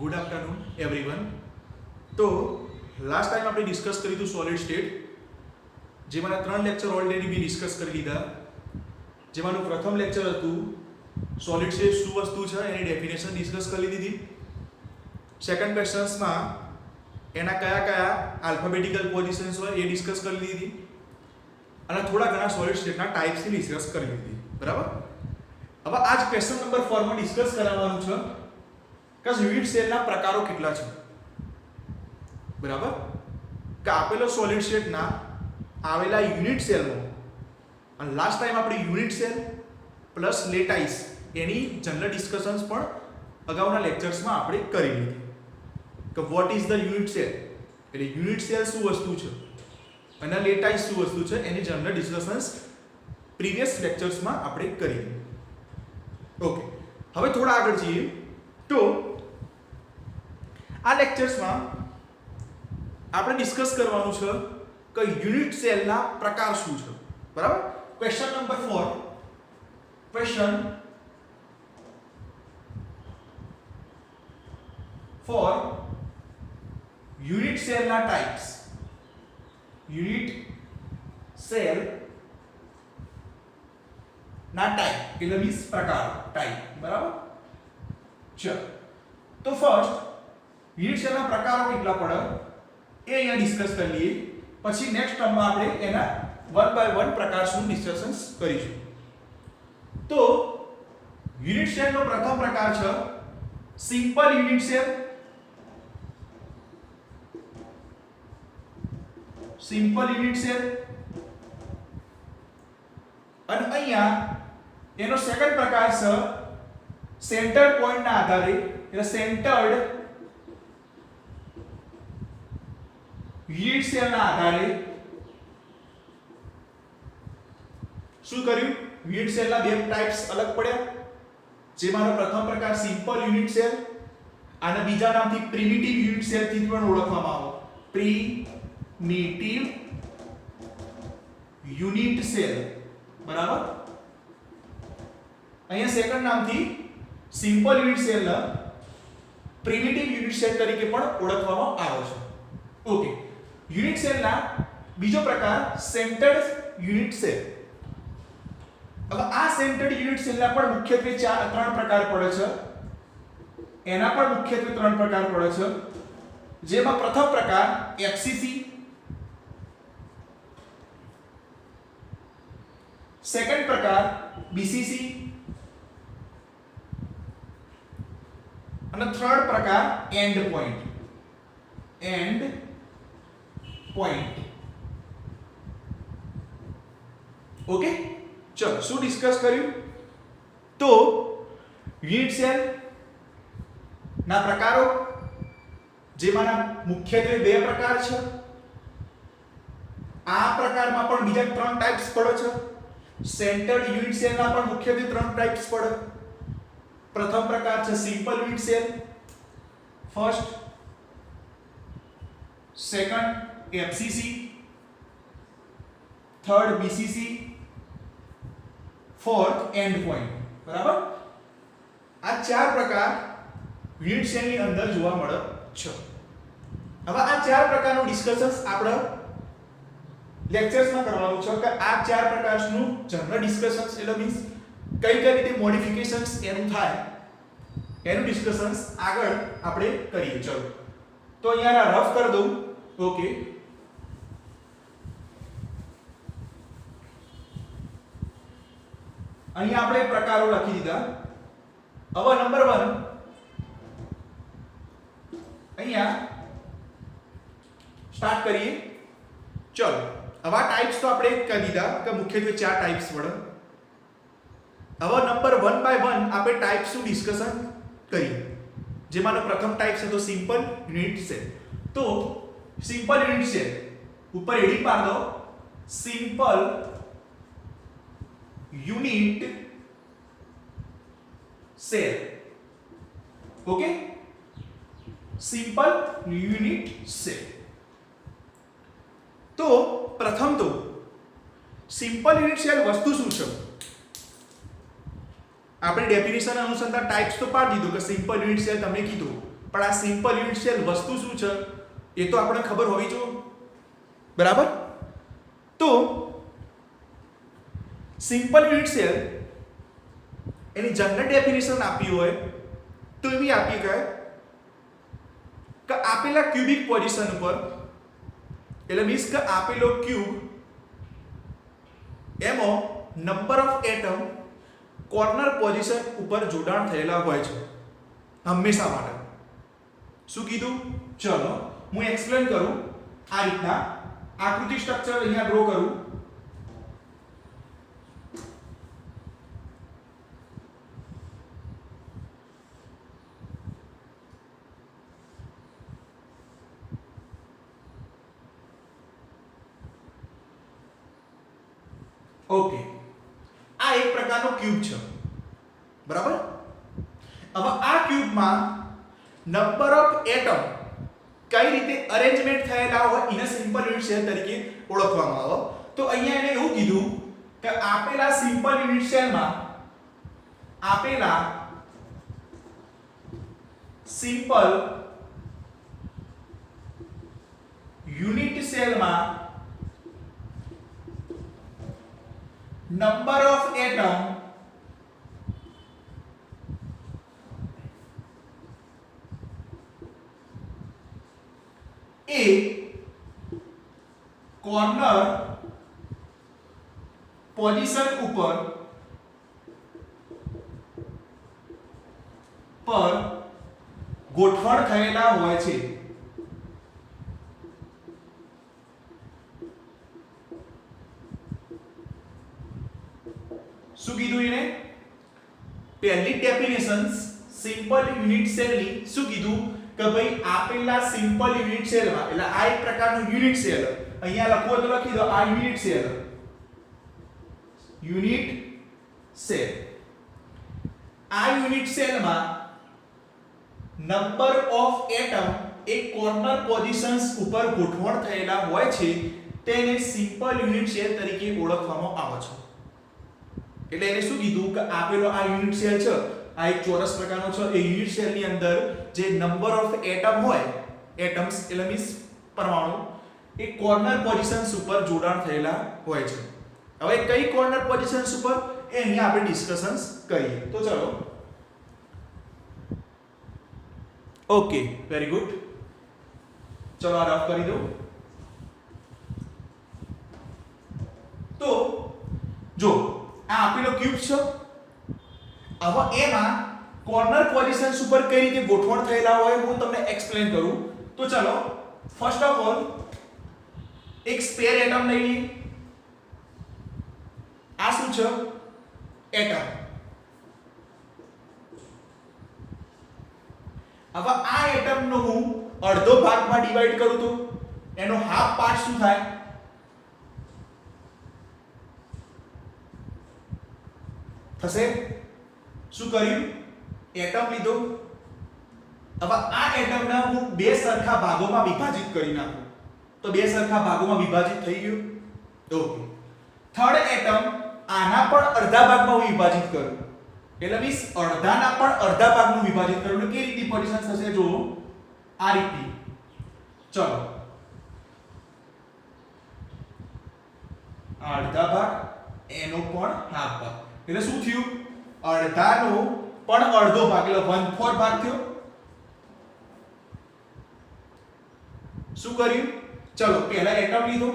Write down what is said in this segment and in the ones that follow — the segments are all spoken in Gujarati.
Good afternoon everyone. તો લાસ્ટ ટાઈમ આપણે ડિસ્કસ કર્યું હતું સોલિડ સ્ટેટ, જેમાંના 3 લેક્ચર ઓલરેડી બી ડિસ્કસ કરી લીધા. જેમાંનું પ્રથમ લેક્ચર હતું સોલિડ સ્ટેટ શું વસ્તુ છે એની ડેફિનેશન ડિસ્કસ કરી લીધી. સેકન્ડ ક્વેશ્ચન્સમાં એના કયા કયા આલ્ફાબેટિકલ પોઝિશન્સ હોય એ ડિસ્કસ કરી લીધી અને થોડા ઘણા સોલિડ સ્ટેટના ટાઈપ્સની ડિસ્કસ કરી લીધી. બરાબર. હવે આજ ક્વેશ્ચન નંબર 4 માં ડિસ્કસ કરવાનું છે કે યુનિટ સેલના પ્રકારો કેટલા છે. બરાબર. કે આપેલો સોલિડ સ્ટેટના આવેલા યુનિટ સેલમાં, અને લાસ્ટ ટાઈમ આપણે યુનિટ સેલ પ્લસ લેટાઇસ એની જનરલ ડિસ્કશન્સ પણ અગાઉના લેક્ચર્સમાં આપણે કરી લીધી કે what is the unit cell, એટલે યુનિટ સેલ શું વસ્તુ છે અને લેટાઇસ શું વસ્તુ છે એની જનરલ ડિસ્કશન્સ પ્રીવિયસ લેક્ચર્સમાં આપણે કરી. ઓકે, હવે થોડા આગળ જઈએ તો આ લેક્ચર્સમાં આપણે ડિસ્કસ કરવાનું છે કે યુનિટ સેલના પ્રકાર શું છે. બરાબર. Question number 4, question four unit સેલના ટાઈપ્સ. યુનિટ સેલ ના ટાઈપ એટલે મીન્સ પ્રકાર, ટાઈપ. બરાબર. ચલો, તો ફર્સ્ટ યુનિટ સેલના પ્રકારો કેટલા પડે એ અહીંયા ડિસ્કસ કરી લઈએ. પછી નેક્સ્ટ ટર્મમાં આપણે એના વન બાય વન પ્રકારનું ડિસ્કશન્સ કરીશું. તો યુનિટ સેલનો પ્રથમ પ્રકાર છે simple unit cell. Simple unit cell. અને અહીંયા એનો સેકન્ડ પ્રકાર છે સેન્ટર પોઈન્ટના આધારે, એટલે સેન્ટર્ડ યુનિટ સેલના આધારે શું કર્યું, યુનિટ સેલના બે ટાઈપ્સ અલગ પડ્યા. જેમાંનો પ્રથમ પ્રકાર સિમ્પલ યુનિટ સેલ અને બીજા નામથી પ્રિમિટિવ યુનિટ સેલ થી પણ ઓળખવામાં આવે. Primitive unit cell. બરાબર. અહીંયા સેકન્ડ નામથી સિમ્પલ યુનિટ સેલને પ્રિમિટિવ યુનિટ સેલ તરીકે પણ ઓળખવામાં આવે છે. ઓકે, યુનિટ સેલના બીજો પ્રકાર સેન્ટર્ડ યુનિટ સેલ. હવે આ સેન્ટર્ડ યુનિટ સેલના પણ મુખ્યત્વે 3 પ્રકાર પડે છે. એના પણ મુખ્યત્વે 3 પ્રકાર પડે છે. જેમાં પ્રથમ પ્રકાર એફસીસી, સેકન્ડ પ્રકાર બીસીસી અને થર્ડ પ્રકાર end point. End point. Okay, ચલો શું ડિસ્કસ કર્યું? તો યુનિટ સેલ ના પ્રકારો, જેમાંના મુખ્યત્વે 2 પ્રકાર છે. આ પ્રકારમાં પણ બીજા 3 ટાઈપ્સ પડે છે. સેન્ટર્ડ યુનિટ સેલના પણ મુખ્યત્વે 3 ટાઈપ્સ પડે. પ્રથમ પ્રકાર છે simple unit cell, first, second FCC, third BCC, fourth end point. બરાબર. આ 4 પ્રકાર યુનિટ સેલની અંદર જોવા મળે છે. હવે આ 4 પ્રકારનું ડિસ્કશન્સ આપણે લેક્ચર્સમાં કરવાનું છે કે આ 4 પ્રકારનું જનરલ ડિસ્કશન્સ એટલે મીન્સ કઈ રીતે મોડિફિકેશન્સ એનું થાય એનું ડિસ્કશન્સ આગળ આપણે કરીએ. ચલો, તો અહીંયા રફ કરી દઉં. ઓકે, અહીંયા આપણે પ્રકારો લખી દીધા. હવે નંબર 1 અહીંયા સ્ટાર્ટ કરીએ. ચલો, હવે આ ટાઈપ્સ તો આપણે કહી દીધા કે મુખ્યત્વે 4 ટાઈપ્સ પડે. હવે નંબર 1 બાય 1 આપણે ટાઈપ્સનું ડિસ્કશન કરીએ. જેમાંનો પ્રથમ ટાઈપ છે તો સિમ્પલ યુનિટ સેલ. તો સિમ્પલ યુનિટ સેલ ઉપર હેડિંગ માર દો, simple unit cell. Okay, simple unit cell. તો પ્રથમ તો સિમ્પલ યુનિટ સેલ વસ્તુ શું છે? આપણે ડેફિનેશન અનુસાર ટાઈપ્સ તો પાડી દીધો કે સિમ્પલ યુનિટ સેલ તમને કીધું પણ આ સિમ્પલ યુનિટ સેલ વસ્તુ શું છે એ તો આપણે ખબર હોવી જોઈએ, બરાબર? તો સિમ્પલ યુનિટ સેલ એની જનરલ ડેફિનેશન આપી હોય તો એવી આપી કે આપેલા ક્યુબિક પોઝિશન ઉપર, એટલે મીન્સ કે આપેલો ક્યુબ એમાં number of atom corner position ઉપર જોડાણ થયેલા હોય છે હંમેશા માટે. શું કીધું? ચલો હું એક્સપ્લેન કરું. આ રીતના આકૃતિ સ્ટ્રક્ચર અહીંયા ડ્રો કરું. ઓકે, આ એક પ્રકારનો ક્યુબ છે, બરાબર? હવે આ ક્યુબમાં નંબર ઓફ એટમ કઈ રીતે અરેન્જમેન્ટ થયેલા હોય એને સિમ્પલ યુનિટ સેલ તરીકે ઓળખવામાં આવે. તો અહીંયા એને એવું કીધું કે આપેલા સિમ્પલ યુનિટ સેલમાં, આપેલા સિમ્પલ યુનિટ સેલમાં number of atom a corner position ઉપર પર ગોઠવણ થયેલા હોય છે. શું કીધું એને? પહેલી ડેફિનેશન સિમ્પલ યુનિટ સેલની શું કીધું કે ભાઈ આપેલા સિમ્પલ યુનિટ સેલમાં, એટલે આ એક પ્રકારનું યુનિટ સેલ, અહીંયા લખવું તો લખી દો, આ યુનિટ સેલ, યુનિટ સેલ. આ યુનિટ સેલમાં નંબર ઓફ એટમ એક કોર્નર પોઝિશન્સ ઉપર ગોઠવણ થયેલા હોય છે તેને સિમ્પલ યુનિટ સેલ તરીકે ઓળખવામાં આવે છે. એટલે એને શું કીધું કે આપેલો આ યુનિટ સેલ છે, આ એક ચોરસ પ્રકારનો છે, એ યુનિટ સેલની અંદર જે નંબર ઓફ એટમ હોય, એટમ્સ એટલે મીન્સ પરમાણુ, એ કોર્નર પોઝિશન્સ ઉપર જોડાણ થયેલા હોય છે. હવે કઈ કોર્નર પોઝિશન્સ ઉપર એ અહીંયા આપણે ડિસ્કશન્સ કરીએ. તો ચલો, ઓકે, વેરી ગુડ. ચલો આ રફ કરી દો. તો જો આ આપેલો ક્યુબ છે, હવે એમાં કોર્નર પોઝિશન્સ ઉપર કઈ રીતે ગોઠવણ થયેલા હોય હું તમને એક્સપ્લેન કરું. તો ચલો, ફર્સ્ટ ઓફ ઓલ એક સ્પેર એટમ લઈ લઈએ. આ શું છે? એટમ. હવે આ એટમનો હું અડધો ભાગમાં ડિવાઈડ કરું તો એનો હાફ પાર્ટ શું થાય? થશે. શું કર્યું? એટમ લીધો. હવે આ એટમને હું બે સરખા ભાગોમાં વિભાજિત કરી નાખું તો બે સરખા ભાગોમાં વિભાજિત થઈ ગયું. ઓકે, થર્ડ એટમ આના પણ અડધા ભાગમાં હું વિભાજિત કરું, એટલે મીન્સ અડધાના પણ અડધા ભાગમાં વિભાજિત કરું. એટલે કેવી રીતે પોઝિશન થશે? જો આ રીતે. ચલો, આ અડધા ભાગ, એનો પણ હાફ ભાગ, એટલે શું થયું? અડધાનો પણ અડધો ભાગ, એટલે 1/4 ભાગ થયો. શું કર્યું? ચલો, પહેલા એટમ લીધો,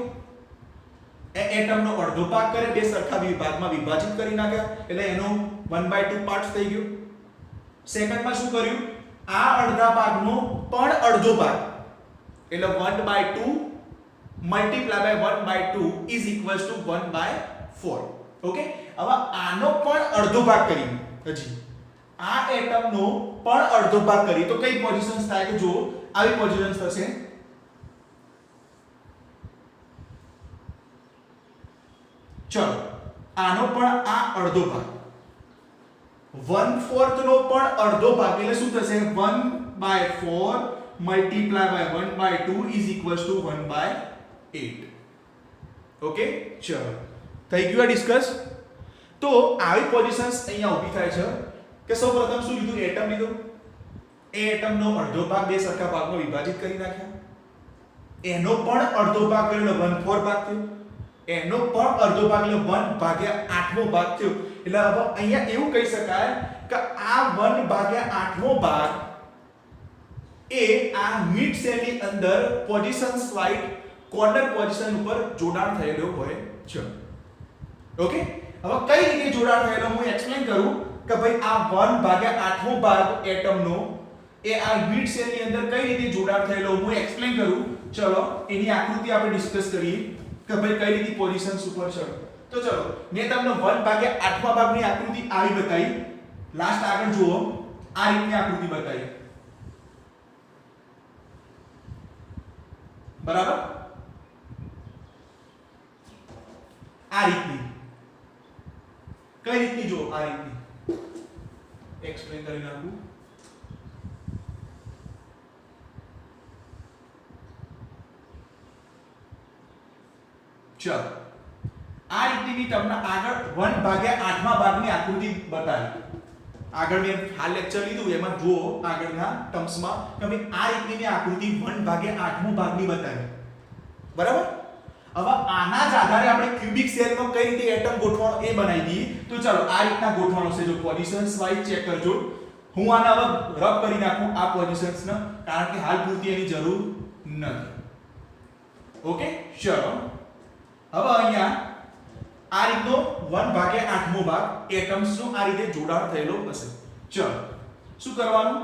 એ એટમનો અડધો ભાગ કરે, બે સરખા વિભાગમાં વિભાજિત કરી નાખ્યા, એટલે એનો 1/2 પાર્ટ થઈ ગયો. સેકન્ડમાં શું કર્યું? આ અડધા ભાગનો પણ અડધો ભાગ, એટલે 1/2 multiply by 1/2 is equals to 1/4. Okay, હવે આનો પણ અડધો ભાગ કરી, હજી આ એટમનો પણ અડધો ભાગ કરી તો કઈ પોઝિશન્સ થાય? કે જો આવી પોઝિશન્સ થશે. ચલો, આનો પણ આ અડધો ભાગ, 1/4 નો પણ અડધો ભાગ, એટલે શું થશે? 1/4 multiply by 1/2 is equals to 1/8. Okay, ચલો, થઈ ગયું આ ડિસ્કસ. તો આવી પોઝિશન્સ અહીંયા ઊભી થાય છે કે સૌપ્રથમ શું લીધું? એટમ લીધું. એ એટમનો અડધો ભાગ બે સરખા ભાગમાં વિભાજિત કરી નાખ્યા, એનો પણ અડધો ભાગ એટલે 1/4 ભાગ થયો, એનો પણ અડધો ભાગ એટલે 1/8મો ભાગ થયો. એટલે હવે અહીંયા એવું કહી શકાય કે આ 1/8મો ભાગ એ આ મિડ સેલની અંદર પોઝિશન સ્લાઇડ કોર્નર પોઝિશન ઉપર જોડાણ થયેલો હોય છે. ઓકે, હવે કઈ રીતે જોડાણ થયેલો હું એક્સપ્લેન કરું કે ભાઈ આ 1/8મો ભાગ એટમનો એ આ મિડ સેલની અંદર કઈ રીતે જોડાણ થયેલો હું એક્સપ્લેન કરું. ચલો એની આકૃતિ આપણે ડિસ્કસ કરીએ કે ભાઈ કઈ રીતે પોઝિશન્સ ઉપર છે. તો ચલો મેં તમને 1/8મા ભાગની આકૃતિ આવી બતાવી, લાસ્ટ આગળ જુઓ આ રીતની આકૃતિ બતાવી, બરાબર, આ રીતની. કઈ રીતની જો આ રીતની એક્સપ્લેન કરી નાખું. ચલો આ રીતની તમને આગળ 1/8મા ભાગની આકૃતિ બતાવી. આગળ મેં હાલ લેક્ચર લીધું એમાં જુઓ આગળના ટર્મ્સમાં કે ભાઈ આ રીતની આકૃતિ 1/8મો ભાગની બતાવી, બરાબર. હવે આના જ આધારે આપણે ક્યુબિક સેલમાં કઈ રીતે એટમ ગોઠવણો એ બનાવી દઈએ. તો ચાલો આ રીતના ગોઠવણો છે, જો પોઝિશન્સ વાઇઝ ચેક કરજો. હું આને હવે રબ કરી નાખું આ પોઝિશન્સને, કારણ કે હાલ પૂરતી એની જરૂર નથી. ઓકે, ચલો હવે અહીંયા આ રીતનો 1/8મો ભાગ એટમ્સનો આ રીતે જોડાણ થયેલો હશે. ચલો શું કરવાનું,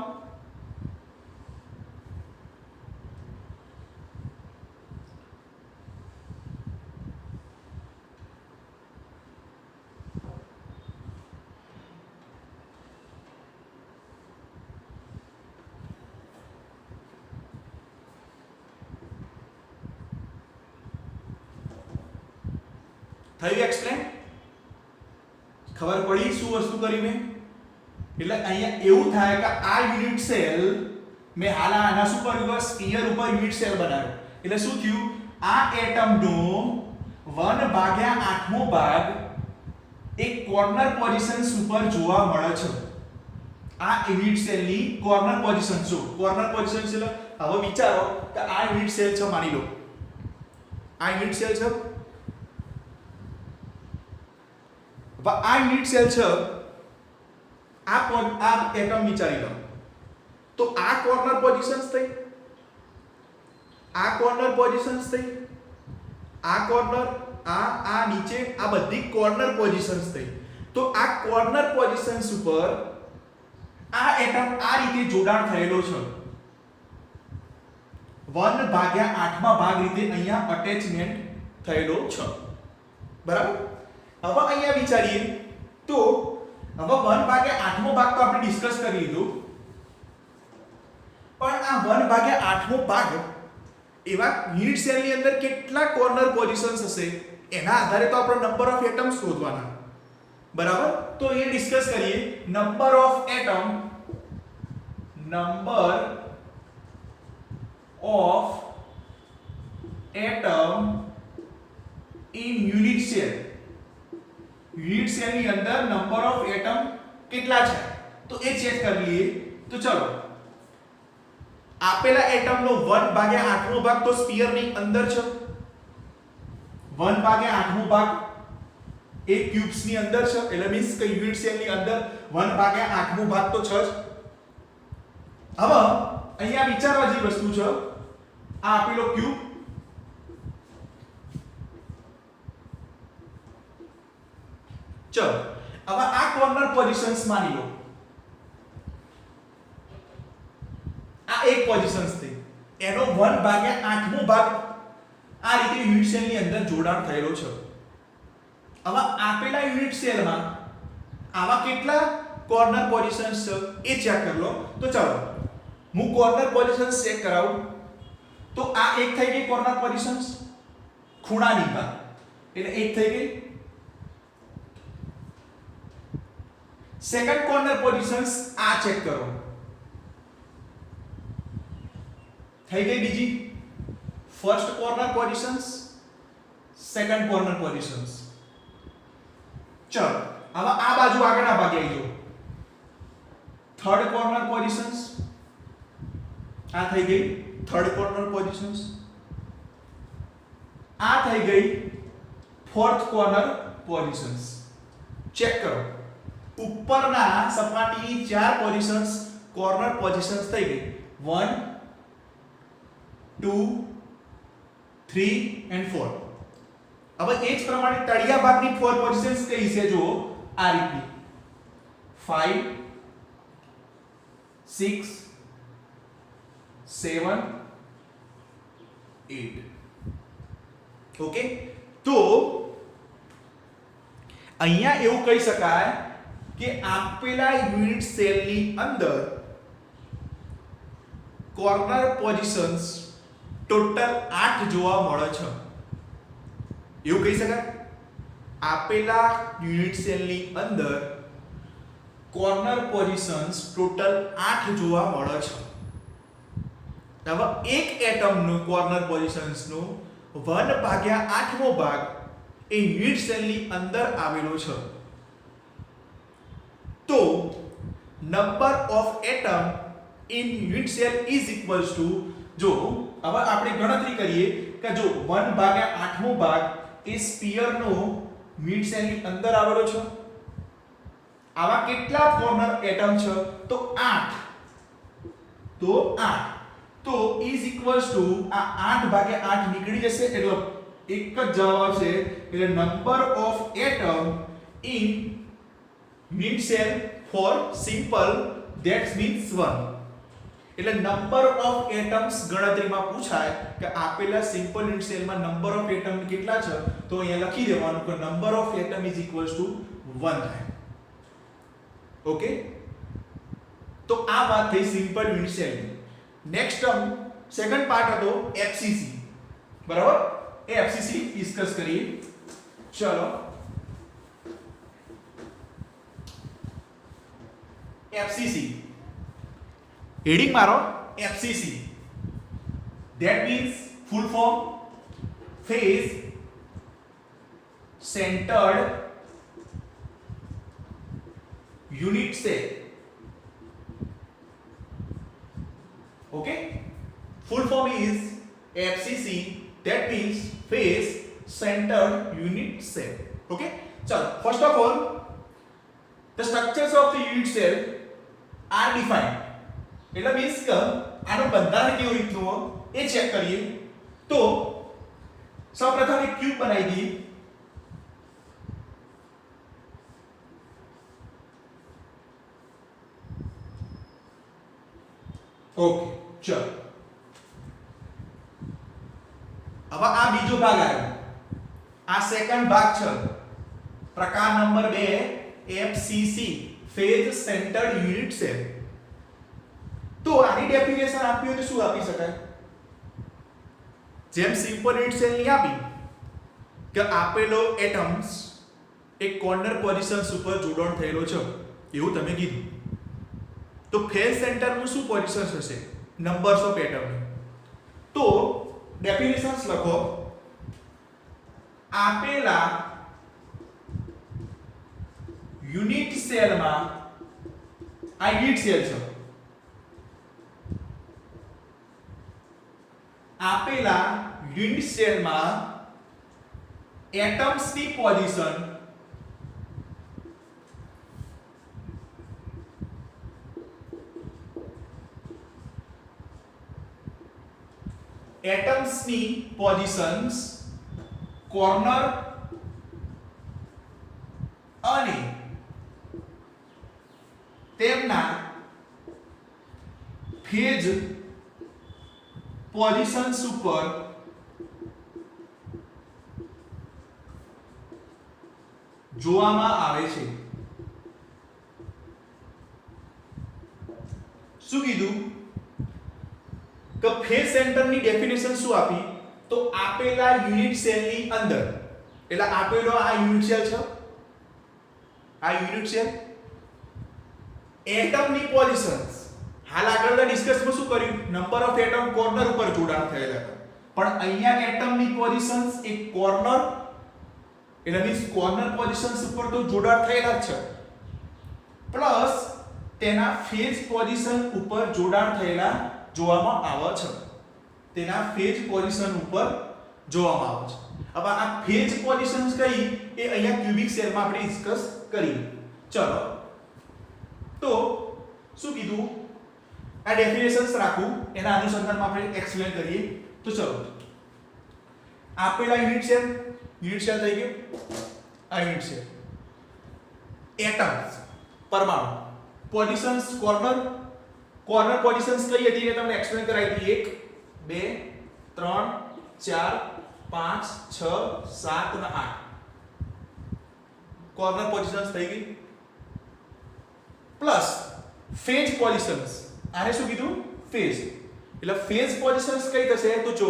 થયું એક્સપ્લેન? ખબર પડી શું વસ્તુ કરી મેં? એટલે અહીંયા એવું થાય કે આ યુનિટ સેલ મેં હાલ આના શું કર્યું, સ્ફિયર ઉપર યુનિટ સેલ બનાવ્યો. એટલે શું થયું, આ એટમનો 1/8મો ભાગ એક કોર્નર પોઝિશન્સ ઉપર જોવા મળે છે. આ યુનિટ સેલની કોર્નર પોઝિશન શું, કોર્નર પોઝિશન એટલે હવે વિચારો કે આ યુનિટ સેલ છે, માની લો આ યુનિટ સેલ છે, આ યુનિટ સેલ છે, આ એટમ વિચારી લો. તો આ કોર્નર પોઝિશન્સ થઈ, આ કોર્નર પોઝિશન્સ થઈ, આ કોર્નર, આ નીચે, આ બધી કોર્નર પોઝિશન્સ થઈ. તો આ કોર્નર પોઝિશન્સ ઉપર આ એટમ આ રીતે જોડાણ થયેલો છે. 1/8મા ભાગ રીતે અહીંયા અટેચમેન્ટ થયેલો છે, બરાબર. હવે અહીંયા વિચારીએ તો હવે 1/8મો ભાગ તો આપણે ડિસ્કસ કરી લીધું, પણ આ 1/8મો ભાગ એવા યુનિટ સેલની અંદર કેટલા કોર્નર પોઝિશન્સ હશે એના આધારે તો આપણે નંબર ઓફ એટમ્સ શોધવાના, બરાબર. તો એ ડિસ્કસ કરીએ. Number of atom in unit cell. Unit સેલની અંદર નંબર ઓફ એટમ કેટલા છે તો એ ચેક કરી લઈએ. તો ચલો આપેલા એટમનો 1/8મો ભાગ તો સ્ફિયરની અંદર છે, 1/8મો ભાગ એ ક્યુબ્સની અંદર છે, એટલે મીન્સ કે યુનિટ સેલની અંદર 1/8મો ભાગ તો છે જ. હવે અહીંયા વિચારવા જેવી વસ્તુ છે, આ આપેલો ક્યુબ, ચલો હવે આ કોર્નર પોઝિશન્સ માની લો, આ એક પોઝિશન્સ થઈ, એનો 1/8મો ભાગ આ રીતે યુનિટ સેલની અંદર જોડાણ થયેલો છે. હવે આપેલા યુનિટ સેલમાં આવા કેટલા કોર્નર પોઝિશન્સ છે એ ચેક કરી લો. તો ચાલો હું કોર્નર પોઝિશન્સ ચેક કરાવું. તો આ એક થઈ ગઈ કોર્નર પોઝિશન્સ ખૂણાની ભાગ, એટલે એક થઈ ગઈ. સેકન્ડ કોર્નર પોઝિશન્સ આ ચેક કરો, થઈ ગઈ બીજી. First corner positions, second corner positions. ચલો હવે આ બાજુ આગળના ભાગે આવી જાઓ. થર્ડ કોર્નર પોઝિશન્સ, આ થઈ ગઈ થર્ડ કોર્નર પોઝિશન્સ, આ થઈ ગઈ ફોર્થ કોર્નર પોઝિશન્સ. ચેક કરો, ઉપરના સપાટીની ચાર પોઝિશન્સ કોર્નર પોઝિશન્સ થઈ ગઈ 1 2 3 and 4. હવે એ જ પ્રમાણે તળિયા ભાગની ફોર પોઝિશન્સ કઈ છે જુઓ આ રીતની 5 6 7 8. ઓકે, તો અહીંયા એવું કહી શકાય કે આપેલા યુનિટ સેલની અંદર કોર્નર પોઝિશન્સ ટોટલ 8 જોવા મળે છે. એવું કહી શકાય આપેલા યુનિટ સેલની અંદર કોર્નર પોઝિશન્સ ટોટલ 8 જોવા મળે છે. હવે એક એટમનો કોર્નર પોઝિશન્સનો 1/8મો ભાગ એ યુનિટ સેલની અંદર આવેલો છે. તો number of atom in unit cell is equals two, જો હવે આપણે ગણતરી કરીએ કે જો 1/8મો ભાગ એ સ્ફિયરનો યુનિટ સેલની અંદર આવેલો છે. આવા કેટલા કોર્નર એટમ છે? તો 8. તો 8 તો ઇઝ ઇક્વલ્સ ટુ આ 8/8 નીકળી જશે એટલે એક જ જવાબ આવશે. એટલે number of atom in unit cell four simple that means 1. એટલે નંબર ઓફ એટમ્સ ગણતરીમાં પૂછાય કે આપેલા સિમ્પલ યુનિટ સેલમાં નંબર ઓફ એટમ કેટલા છે, તો અહીંયા લખી દેવાનું કે number of atom is equals two 1 થાય. ઓકે, તો આ વાત થઈ સિમ્પલ યુનિટ સેલની. નેક્સ્ટ ટર્મ સેકન્ડ પાર્ટ હતો એફસીસી. બરાબર, એ એફસીસી ડિસ્કસ કરીએ. ચલો, એફસીસી હેડિંગ મારો FCC. That means full form phase centred unit cell. Okay, full form is FCC, that means face centered unit cell. Okay, so first of all the structures of the unit cell are defined. એટલે મીન્સ કે આનું બંધારણ કેવી રીતનું હોય એ ચેક કરીએ. તો સૌપ્રથમ એક ક્યુબ બનાવી દઈએ. ઓકે, ચલો હવે આ બીજો ભાગ આવ્યો. આ સેકન્ડ ભાગ છે, પ્રકાર number 2 FCC phase centred unit cell. તો આની ડેફિનેશન આપી હોય તો શું આપી શકાય? જેમ સિમ્પલ યુનિટ સેલ ની આપી કે આપેલો એટમ્સ એક કોર્નર પોઝિશન્સ ઉપર જોડાણ થયેલો છે એવું તમે કીધું. તો ફેઝ સેન્ટરનું શું પોઝિશન્સ હશે? Numbers of atom. તો ડેફિનેશન્સ લખો. આપેલા યુનિટ સેલમાં, આ યુનિટ સેલ છે, આપેલા યુનિટ સેલમાં એટમ્સની પોઝિશન એટમ્સની પોઝિશન્સ કોર્નર અને તેમના ફેઝ પોઝિશન્સ ઉપર જોવામાં આવે છે. શું કીધું કે ફેઝ સેન્ટરની ડેફિનેશન શું આપી? તો આપેલા યુનિટ સેલની અંદર, એટલે આપેલો આ યુનિટ સેલ છે, આ યુનિટ સેલ એટમની પોઝિશન્સ. હાલ આગળના ડિસ્કસમાં શું કર્યું? નંબર ઓફ એટમ કોર્નર ઉપર જોડાણ થયેલા હતા, પણ અહીંયા એટમની પોઝિશન્સ એક કોર્નર, એટલે મીન્સ કોર્નર પોઝિશન્સ ઉપર તો જોડાણ થયેલા જ છે, પ્લસ તેના ફેઝ પોઝિશન ઉપર જોડાણ થયેલા જોવામાં આવે છે. તેના ફેઝ પોઝિશન ઉપર જોવામાં આવે છે. હવે આ ફેઝ પોઝિશન્સ કઈ એ અહીંયા ક્યુબિક સેલમાં આપણે ડિસ્કસ કરીએ. ચલો તો શું કીધું, આ ડેફિનેશન્સ રાખું, એના અનુસંધાનમાં આપણે એક્સપ્લેન કરીએ. તો ચલો આપેલા યુનિટ સેલ થઈ ગયો, આ યુનિટ સેલ, એટમ્સ પરમાણુ, પોઝિશન્સ કોર્નર પોઝિશન્સ કઈ હતી એ તમને એક્સપ્લેન કરાવી હતી. 1 2 3 4 5 6 7 અને 8 કોર્નર પોઝિશન્સ થઈ ગઈ. પ્લસ ફેઝ પોઝિશન્સ, આને શું કીધું, ફેઝ. એટલે ફેઝ પોઝિશન્સ કઈ થશે તો જો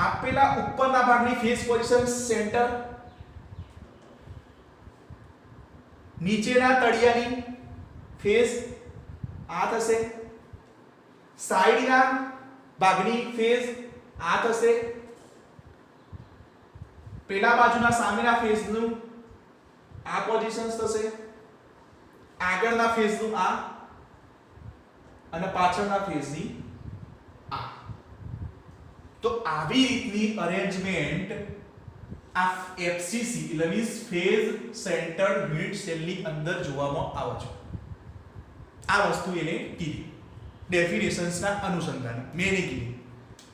આપેલા ઉપરના ભાગની ફેઝ પોઝિશન સેન્ટર, નીચેના તળિયાની ફેઝ આ થશે, સાઈડના ભાગની ફેઝ આ થશે, પેલા બાજુના સામેના ફેઝનું આ પોઝિશન્સ થશે, આગળના ફેઝનું આ અને પાછળના ફેઝની આ. તો આવી રીતની અરેન્જમેન્ટ આ એફસીસી એટલે મીન્સ ફેઝ સેન્ટર્ડ યુનિટ સેલની અંદર જોવામાં આવે છે. આ વસ્તુ એને કીધી ડેફિનેશન્સના અનુસંધાન મેં કીધી.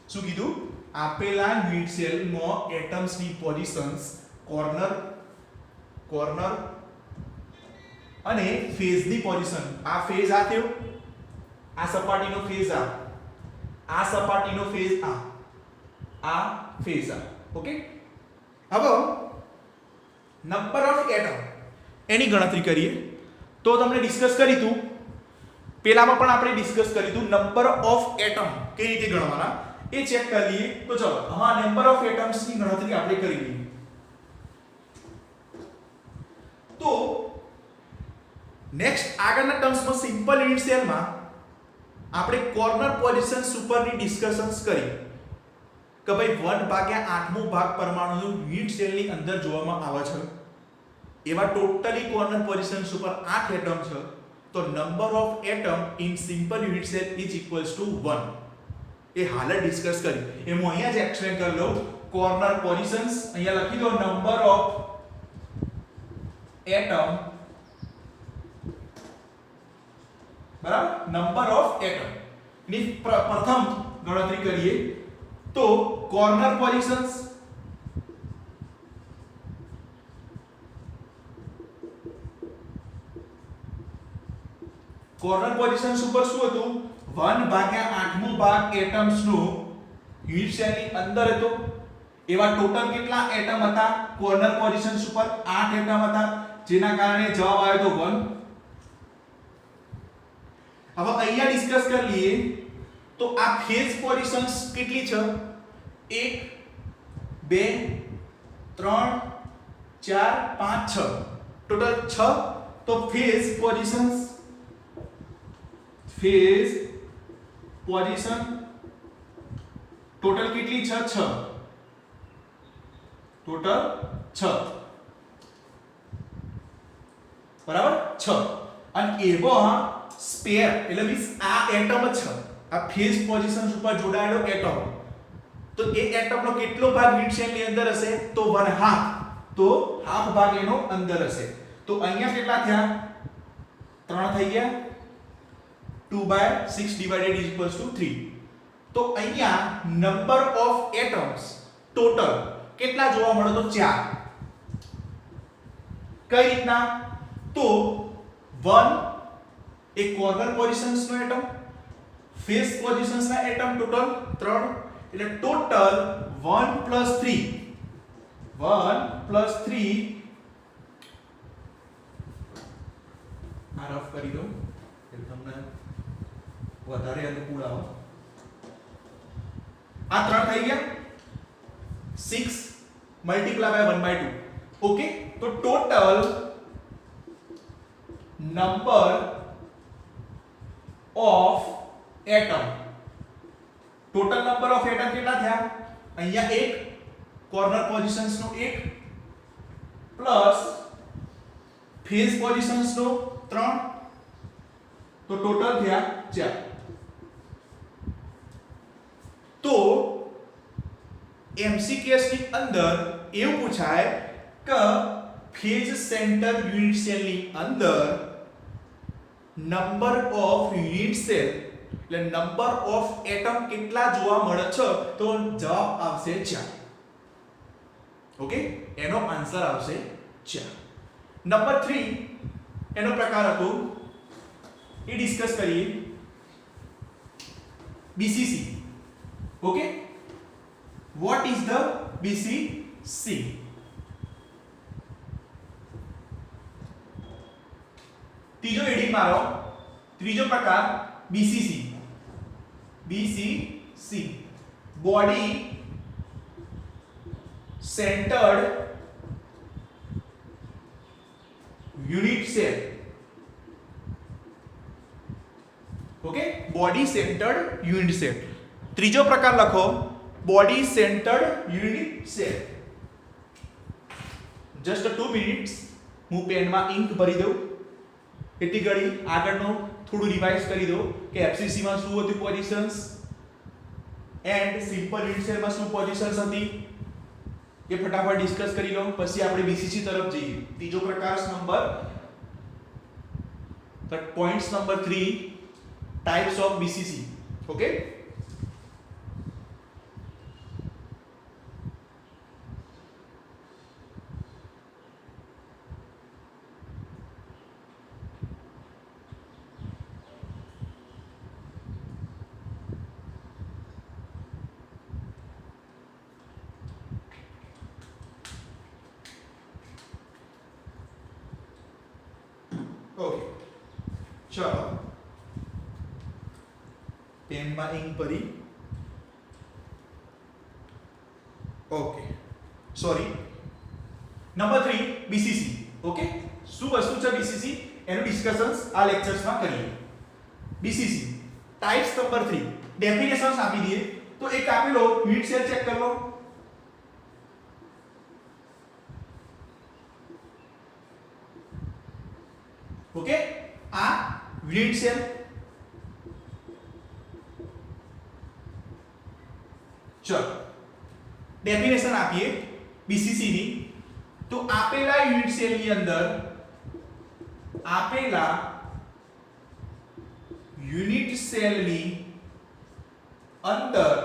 શું કીધું, આપેલા યુનિટ સેલમાં એટમ્સની પોઝિશન્સ કોર્નર અને ફેઝની પોઝિશન, આ ફેઝ આ થયો, આ સપાટીનો ફેઝ આ સપાટીનો ફેઝ આ ફેઝ આ. ઓકે, હવે નંબર ઓફ એટમ એની ગણતરી કરીએ. તો તમને ડિસ્કસ કરી હતું, પેલામાં પણ આપણે ડિસ્કસ કરી હતું નંબર ઓફ એટમ કઈ રીતે ગણવાના એ ચેક કરી લઈએ. તો ચલો હા, નંબર ઓફ એટમ્સ ની ગણતરી આપણે કરી લઈએ. તો નેક્સ્ટ આગળના ટર્મ્સમાં સિમ્પલ યુનિટ સેલમાં આપણે કોર્નર પોઝિશન્સ ઉપરની ડિસ્કશન્સ કરી કે ભાઈ 1/8 ભાગ પરમાણુનું યુનિટ સેલની અંદર જોવામાં આવે છે. એવા ટોટલી કોર્નર પોઝિશન્સ ઉપર 8 એટમ છે. તો number of atom in simple unit cell is equals two 1. એ હાલ જ ડિસ્કસ કરી, હું અહીંયા જ એક્સપ્લેન કરી લઉં. કોર્નર પોઝિશન્સ અહીંયા લખી દો, નંબર ઓફ એટમ બરાબર, નંબર ઓફ એટમ ની પ્રથમ ગણતરી કરીએ. તો કોર્નર પોઝિશન્સ ઉપર શું હતું, 1/8 ભાગ એટમ્સ નો યુનિટ સેલની અંદર હતો. એવા ટોટલ કેટલા એટમ હતા કોર્નર પોઝિશન્સ ઉપર? 8 એટમ હતા, જેના કારણે જવાબ આવ્યો તો 1. હવે અહીંયા ડિસ્કસ કરી લઈએ. તો આ ફેઝ પોઝિશન્સ કેટલી છે? 1 2 3 4 5 6 ટોટલ 6. તો ફેઝ પોઝિશન ટોટલ કેટલી છે? 6. ટોટલ 6 બરાબર 6. અને એવો સ્પેર એટલે મીન્સ આ એટમ જ છે, આ ફેઝ પોઝિશન્સ ઉપર જોડાયેલો એટમ. તો એ એટમનો કેટલો ભાગ યુનિટ સેલની અંદર હશે? તો 1/2. તો હાફ ભાગ એનો અંદર હશે. તો અહીંયા કેટલા થયા? 3 થઈ ગયા. 2/6 divided is equals to 3. તો અહીંયા નંબર ઓફ એટમ્સ ટોટલ કેટલા જોવા મળે? તો 4. કઈ રીતના? તો 1 એ કોર્નર પોઝિશન્સ નો એટમ, ફેઝ પોઝિશન્સ ના એટમ ટોટલ 3, એટલે ટોટલ 1 + 3 આ રફ કરી દો એટલે તમને વધારે અનુકૂળ આવે. આ 3 થઈ ગયા. 6 × 1/2. ઓકે, તો ટોટલ નંબર ઓફ એટમ કેટલા થયા? અહીંયા 1 કોર્નર પોઝિશન્સ નો 1 પ્લસ ફેઝ પોઝિશન્સ નો 3 તો ટોટલ થયા 4. તો MCQs ની અંદર એવું પૂછાય કે ફેઝ સેન્ટર યુનિટ સેલ ની અંદર નંબર ઓફ યુનિટ સેલ એટલે નંબર ઓફ એટમ કેટલા જોવા મળે છે તો જવાબ આવશે 4. ઓકે, એનો આન્સર આવશે 4. નંબર 3 એનો પ્રકાર હતો એ ડિસ્કસ કરીએ. BCC. Okay, what is the BCC? ત્રીજો હેડિંગ મારો, ત્રીજો પ્રકાર BCC. BCC body centred unit cell. Okay, body centred unit cell. ત્રીજો પ્રકાર લખો body centred unit cell. Just 2 minutes હું પેનમાં ઇન્ક ભરી દઉં. એટલી ઘડી આગળનો થોડું રિવાઇઝ કરી દો કે FCC માં શું હતી પોઝિશન્સ એન્ડ સિમ્પલ યુનિટ સેલમાં શું પોઝિશન્સ હતી એ ફટાફટ ડિસ્કસ કરી લો. પછી આપણે BCC તરફ જઈએ. ત્રીજો પ્રકાર number points number 3 types of BCC. Okay, okay, ચલો પેનમાં ઇંક ભરી. Okay, sorry. Number 3 BCC. Okay, શું વસ્તુ છે BCC એનું ડિસ્કશન્સ આ લેક્ચર્સમાં કરીએ. BCC ટાઇપ્સ નંબર 3 ડેફિનેશન્સ આપી દઈએ. તો એક આપેલો યુનિટ સેલ ચેક કરી લો. ઓકે, આ યુનિટ સેલ. ચલો ડેફિનેશન આપીએ BCC ની. તો આપેલા યુનિટ સેલ ની અંદર આપેલા યુનિટ સેલ ની અંદર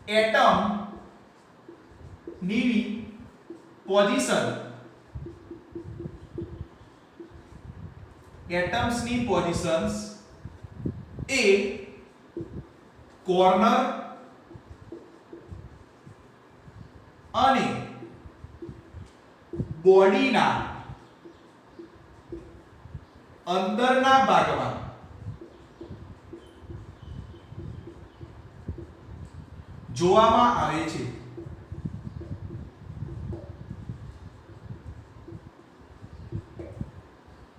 એટમ ની પોઝિશન એટમ્સ ની પોઝિશન્સ એ કોર્નર અને બોડીના અંદરના ભાગમાં જોવામાં આવે છે.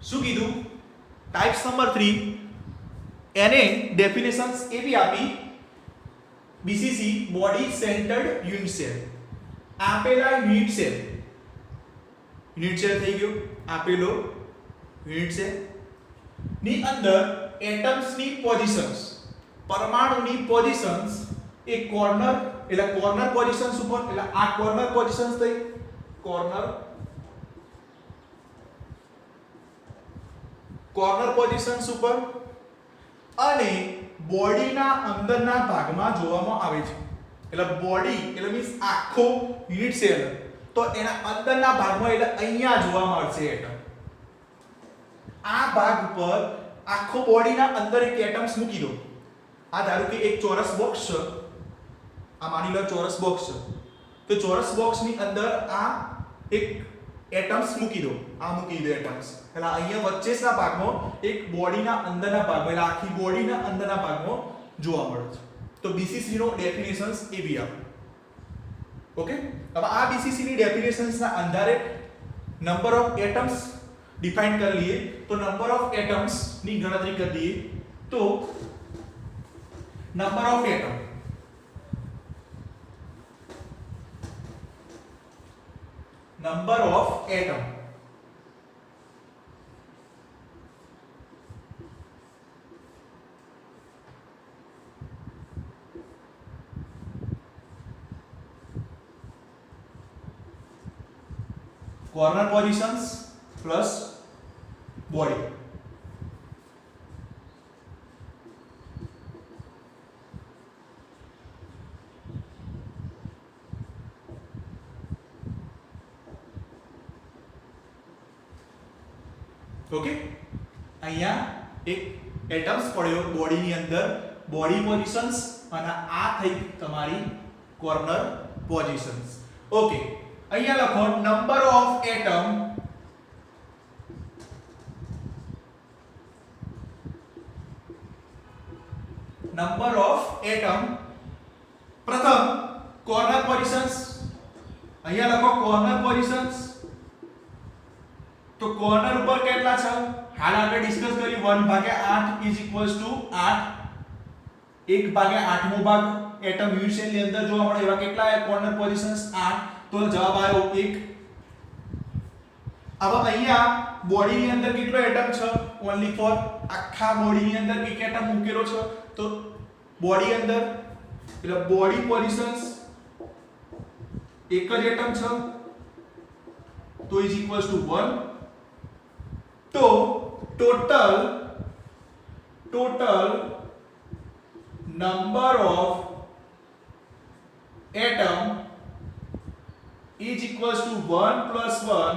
શું કીધું? ટાઇપ્સ નંબર 3 એને ડેફિનેશન્સ એવી આપી BCC body centred unit cell. આપેલા યુનિટ સેલ થઈ ગયો આપેલો યુનિટ સેલ ની અંદર એટમ્સ ની પોઝિશન્સ પરમાણુની પોઝિશન્સ એ કોર્નર એટલે કોર્નર પોઝિશન્સ ઉપર એટલે આ કોર્નર પોઝિશન્સ થઈ કોર્નર પોઝિશન્સ ઉપર અને બોડીના અંદરના ભાગમાં જોવામાં આવે છે. એટલે બોડી એટલે મીન્સ આખો યુનિટ સેલ તો એના અંદરના ભાગમાં એટલે અહીંયા જોવા મળશે એટમ. આ ભાગ ઉપર આખો બોડીના અંદર એક એટમ્સ મૂકી દો. આ ધારો કે એક ચોરસ બોક્સ છે. આ માની લો ચોરસ બોક્સ છે. તો ચોરસ બોક્સની અંદર આ એક એટમ્સ મૂકી દો. આ મૂકી દો એટમ્સ. એટલે અહીંયા વચ્ચેના ભાગમાં એક બોડીના અંદરના ભાગમાં એટલે આખી બોડીના અંદરના ભાગમાં જોવા મળે છે. તો BCC નો ડેફિનેશન્સ એ બી આપો. ઓકે, હવે આ BCC ની ડેફિનેશન્સ ના આધારે નંબર ઓફ એટમ્સ ડિફાઇન કરી લઈએ. તો નંબર ઓફ એટમ્સ ની ગણતરી કરી દઈએ. તો number of atom corner positions plus body. Okay, અહીંયા એક એટમ્સ પડ્યો બોડીની અંદર, બોડી પોઝિશન્સ, અને આ થઈ તમારી કોર્નર પોઝિશન્સ. ઓકે, અહીંયા લખો નંબર ઓફ એટમ પ્રથમ કોર્નર પોઝિશન્સ, અહીંયા લખો કોર્નર પોઝિશન્સ. તો કોર્નર ઉપર કેટલા છે? હાલ આપણે ડિસ્કસ કર્યું 1/8 ઇઝ ઇક્વલ્સ ટુ 8. 1/8મો ભાગ એટમ યુનિટ સેલ ની અંદર જોવા મળે એવા કેટલા કોર્નર પોઝિશન્સ? 8. તો જવાબ આવ્યો 1. હવે અહીંયા બોડી ની અંદર કેટલો એટમ છે? Only four. આખા બોડી ની અંદર એક એટમ મૂકેલો છે. તો બોડી અંદર એટલે બોડી પોઝિશન્સ એક જ એટમ છે, તો ઇઝ ઇક્વલ્સ ટુ 1. તો total number of atom is equals to 1 plus 1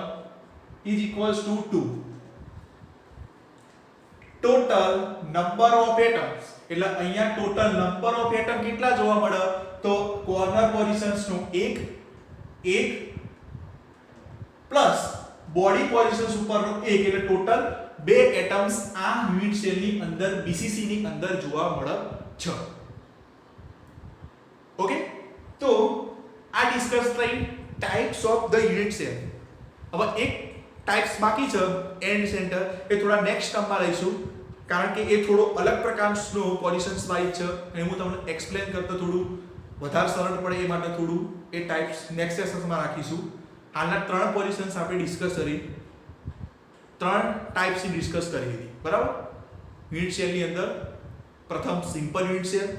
is equals to 2. total number of atoms એટલે અહીંયા total number of atom કેટલા જોવા મળે? તો corner positions નું 1 પ્લસ બોડી પોઝિશન્સ ઉપરનો 1 એટલે ટોટલ 2 એટમ્સ આ યુનિટ સેલ ની અંદર બીસીસી ની અંદર જોવા મળે છે. ઓકે, તો આ ડિસ્કસ થઈ types of the unit cell. હવે એક ટાઇપ્સ બાકી છે એન્ડ સેન્ટર, એ થોડા નેક્સ્ટ ટર્મમાં લઈશું, કારણ કે એ થોડો અલગ પ્રકારનો પોઝિશન્સ વાઇઝ છે અને હું તમને એક્સપ્લેન કરતો થોડું વધારે સરળ પડે એ માટે થોડું એ ટાઇપ્સ નેક્સ્ટ સેશનમાં રાખીશું. હાલના 3 પોઝિશન્સ આપણે ડિસ્કસ કરી, 3 ટાઇપ્સની ડિસ્કસ કરી હતી, બરાબર? યુનિટ સેલની અંદર પ્રથમ simple unit cell,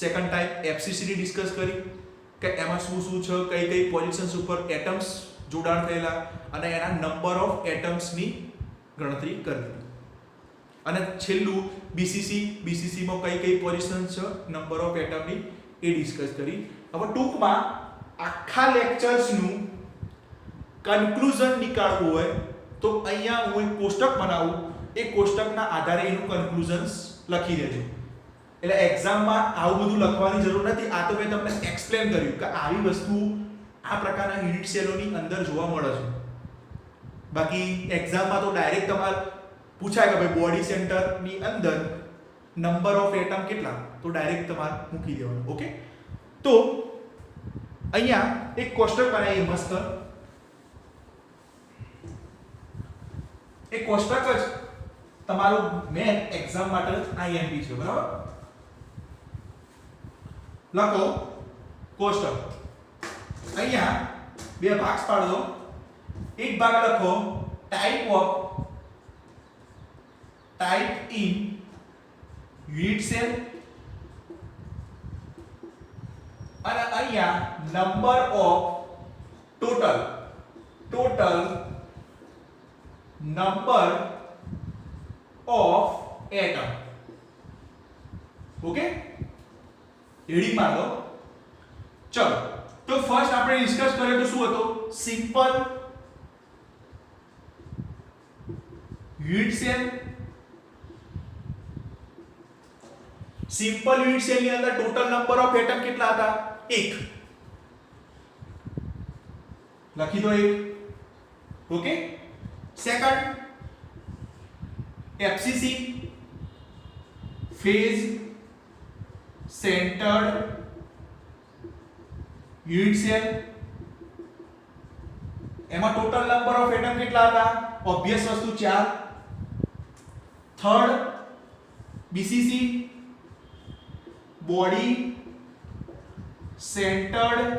second type એફસીસીની ડિસ્કસ કરી કે એમાં શું શું છે, કઈ કઈ પોઝિશન્સ ઉપર એટમ્સ જોડાણ થયેલા, અને એના નંબર ઓફ એટમ્સની ગણતરી કરી દીધી. અને છેલ્લું બીસીસીમાં કઈ કઈ પોઝિશન્સ છે, નંબર ઓફ એટમની, એ ડિસ્કસ કરી. હવે ટૂંકમાં આખા લેક્ચર્સનું કન્ક્લુઝન નીકાળવું હોય તો અહીંયા હું એક કોષ્ટક બનાવું, એ કોષ્ટકના આધારે એનું કન્ક્લુઝન્સ લખી દેજો. એટલે એક્ઝામમાં આવું બધું લખવાની જરૂર નથી. આ તો મેં તમને એક્સપ્લેન કર્યું કે આવી વસ્તુ આ પ્રકારના યુનિટ સેલોની અંદર જોવા મળે છે. બાકી એક્ઝામમાં તો ડાયરેક્ટ તમારે પૂછાય કે ભાઈ બોડી સેન્ટરની અંદર નંબર ઓફ એટમ કેટલા, તો ડાયરેક્ટ તમારે મૂકી દેવાનું. ઓકે, તો અહીંયા એક કોષ્ટક બનાવીએ મસ્ત. એક કોષ્ટક જ તમારું મેન એક્ઝામ માટે આઈએમપી છે, બરાબર? લખો કોષ્ટક. અહીંયા બે ભાગ પાડી દો. એક ભાગ લખો ટાઈપ ઇન યુનિટ સેલ, અને અહીંયા number of total number of atom. Okay, heading માર દો. ચલો, તો ફર્સ્ટ આપણે ડિસ્કસ કર્યો તો શું હતો? Simple unit cell. Simple unit cell ની અંદર ટોટલ નંબર ઓફ એટમ કેટલા હતા? 1. લખી દો 1. Okay, second FCC, phase centred unit cell. એમાં ટોટલ નંબર ઓફ એટમ કેટલા હતા? ઓબ્વિયસ વસ્તુ 4. Third BCC, body centred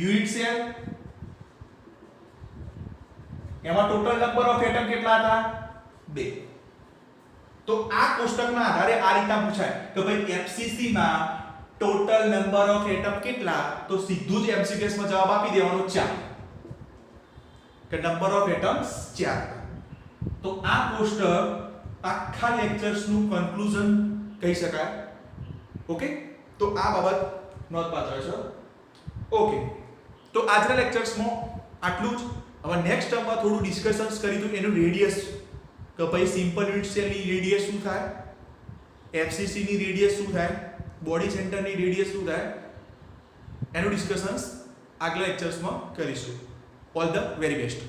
unit cell. એમાં ટોટલ નંબર ઓફ એટમ કેટલા હતા? 2. તો આ કોષ્ટકના આધારે આ રીતના પૂછાય કે ભાઈ એફસીસી માં ટોટલ નંબર ઓફ એટમ કેટલા, તો સીધું જ MCQs માં જવાબ આપી દેવાનો 4 કે નંબર ઓફ એટમ્સ 4. તો આ કોષ્ટક આખા લેક્ચર્સ નું કન્ક્લુઝન કહી શકાય. ઓકે, તો આ બાબત નોંધપાત્ર છે. ઓકે, તો આજના લેક્ચર્સમાં આટલું જ. હવે નેક્સ્ટ ટર્મમાં થોડું ડિસ્કશન્સ કરીશું એનું રેડિયસ, કે ભાઈ સિમ્પલ યુનિટ સેલની રેડિયસ શું થાય, FCC ની રેડિયસ શું થાય, બોડી સેન્ટરની રેડિયસ શું થાય, એનું ડિસ્કશન્સ આગલા લેક્ચર્સમાં કરીશું. All the very best.